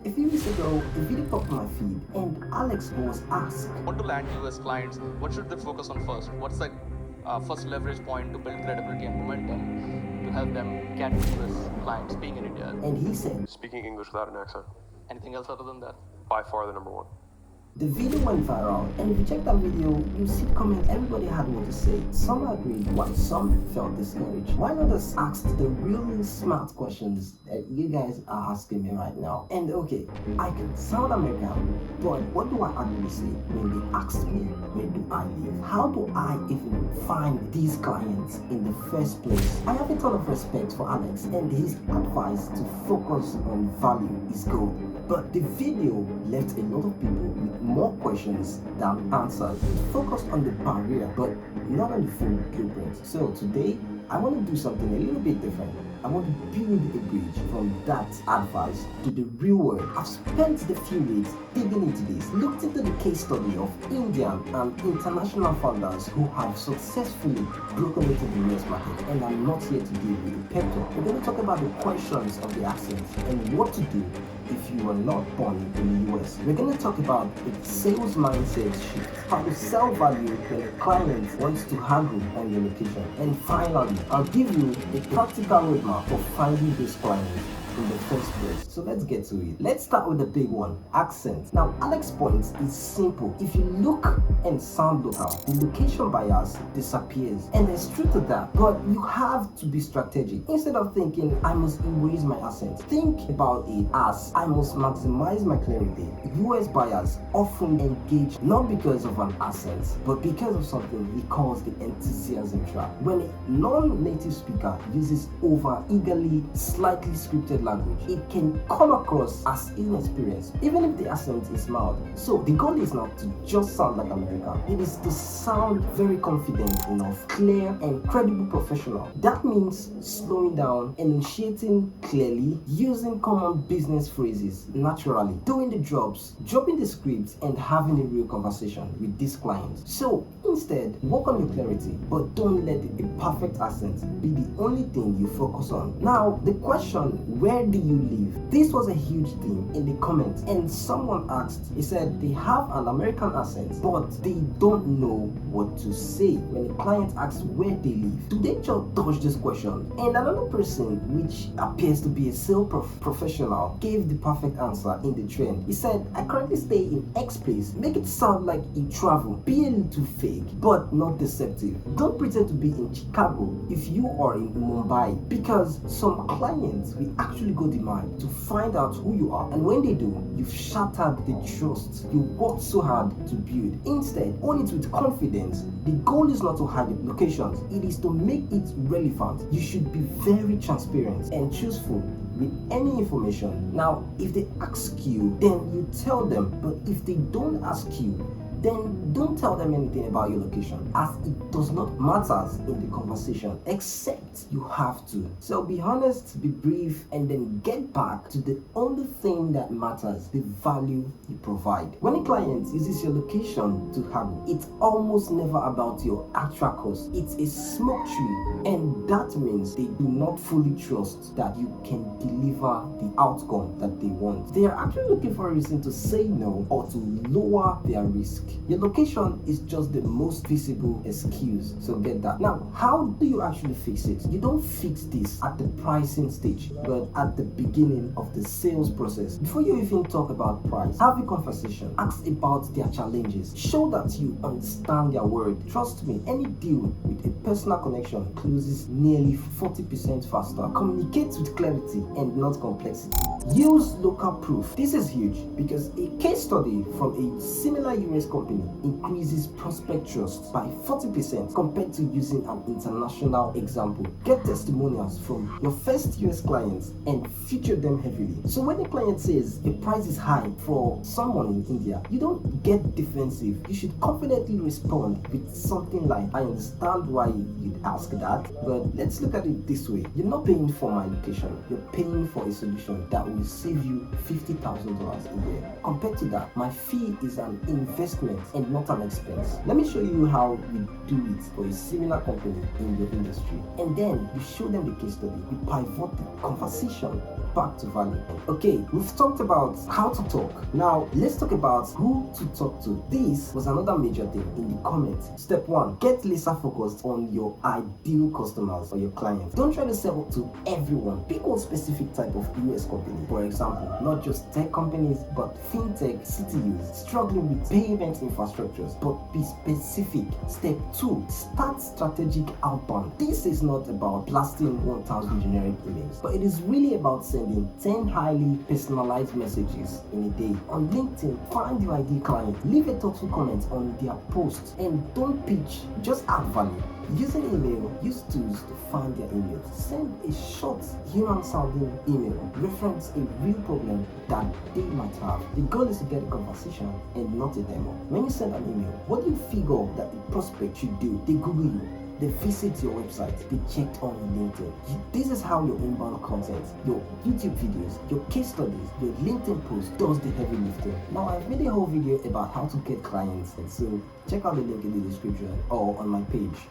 A few weeks ago, a video popped on my feed and Alex was asked, Want to land US clients, what should they focus on first? What's the first leverage point to build credibility and momentum to help them get US clients being in India? And he said, speaking English without an accent. Anything else other than that? By far the number one. The video went viral, and if you check that video, you see comments everybody had what to say. Some agreed, while some felt discouraged. Why not just ask the really smart questions that you guys are asking me right now? And okay, I can sound American, but what do I actually say when they ask me where do I live? How do I even find these clients in the first place? I have a ton of respect for Alex, and his advice to focus on value is gold. But the video left a lot of people with more questions than answers. It focused on the barrier, but not on the full blueprint. So today, I want to do something a little bit different. I want to build a bridge from that advice to the real world. I've spent the few weeks digging into this, looked into the case study of Indian and international founders who have successfully broken into the US market, and I'm not here to give you a pep talk. We're going to talk about the questions of the accent and what to do if you were not born in the US. We're going to talk about the sales mindset shift, how to sell value when a client wants to haggle on your location. And finally, I'll give you a practical roadmap for finding those clients in the first place. So let's get to it. Let's start with the big one, accent. Now, Alex's point is simple. If you look and sound local, the location bias disappears. And there's truth to that, but you have to be strategic. Instead of thinking, I must erase my accent, think about it as, I must maximize my clarity. US buyers often engage not because of an accent, but because of something he calls the enthusiasm trap. When a non-native speaker uses over-eagerly, slightly scripted language, it can come across as inexperienced, even if the accent is mild. So the goal is not to just sound like American, it is to sound very confident enough, clear and credible professional. That means slowing down, enunciating clearly, using common business phrases naturally, doing the jobs, dropping the scripts and having a real conversation with these clients. So instead, work on your clarity, but don't let a perfect accent be the only thing you focus on. Now, the question, where do you live? This was a huge thing in the comments, and someone asked, he said they have an American accent, but they don't know what to say when a client asks where they live. Do they just dodge this question? And another person, which appears to be a sales professional, gave the perfect answer in the trend. He said, I currently stay in X place. Make it sound like you travel. Be a little fake, but not deceptive. Don't pretend to be in Chicago if you are in Mumbai, because some clients will actually go demand to find out who you are, and when they do, you've shattered the trust you worked so hard to build. Instead, own it with confidence. The goal is not to hide the locations, it is to make it relevant. You should be very transparent and truthful with any information. Now, if they ask you, then you tell them, but if they don't ask you, then don't tell them anything about your location, as it does not matter in the conversation, except you have to. So be honest, be brief, and then get back to the only thing that matters, the value you provide. When a client uses your location to haggle, it's almost never about your actual cost. It's a smoke tree, and that means they do not fully trust that you can deliver the outcome that they want. They are actually looking for a reason to say no or to lower their risk. Your location is just the most visible excuse, so get that. Now, how do you actually fix it? You don't fix this at the pricing stage, but at the beginning of the sales process. Before you even talk about price, have a conversation, ask about their challenges, show that you understand their word. Trust me, any deal with a personal connection closes nearly 40% faster. Communicate with clarity and not complexity. Use local proof. This is huge because a case study from a similar US company increases prospect trust by 40% compared to using an international example. Get testimonials from your first US clients and feature them heavily. So when a client says a price is high for someone in India, you don't get defensive. You should confidently respond with something like, I understand why you'd ask that, but let's look at it this way. You're not paying for my location. You're paying for a solution that will will save you $50,000 a year. Compared to that, my fee is an investment and not an expense. Let me show you how we do it for a similar company in your industry. And then you show them the case study. You pivot the conversation back to value. Okay, we've talked about how to talk. Now, let's talk about who to talk to. This was another major thing in the comments. Step 1, get laser focused on your ideal customers or your clients. Don't try to sell to everyone. Pick one specific type of US company. For example, not just tech companies, but fintech, CTUs, struggling with payment infrastructures, but be specific. Step 2, start strategic outbound. This is not about blasting 1,000 generic emails, but it is really about sending 10 highly personalized messages in a day. On LinkedIn, find your ideal client, leave a thoughtful comment on their post, and don't pitch, just add value. Using email, use tools to find their emails. Send a short, human-sounding email. Reference a real problem that they might have. The goal is to get a conversation and not a demo. When you send an email, what do you figure that the prospect should do? They Google you. They visit your website, they checked on LinkedIn. This is how your inbound content, your YouTube videos, your case studies, your LinkedIn posts does the heavy lifting. Now, I've made a whole video about how to get clients, and so check out the link in the description or on my page.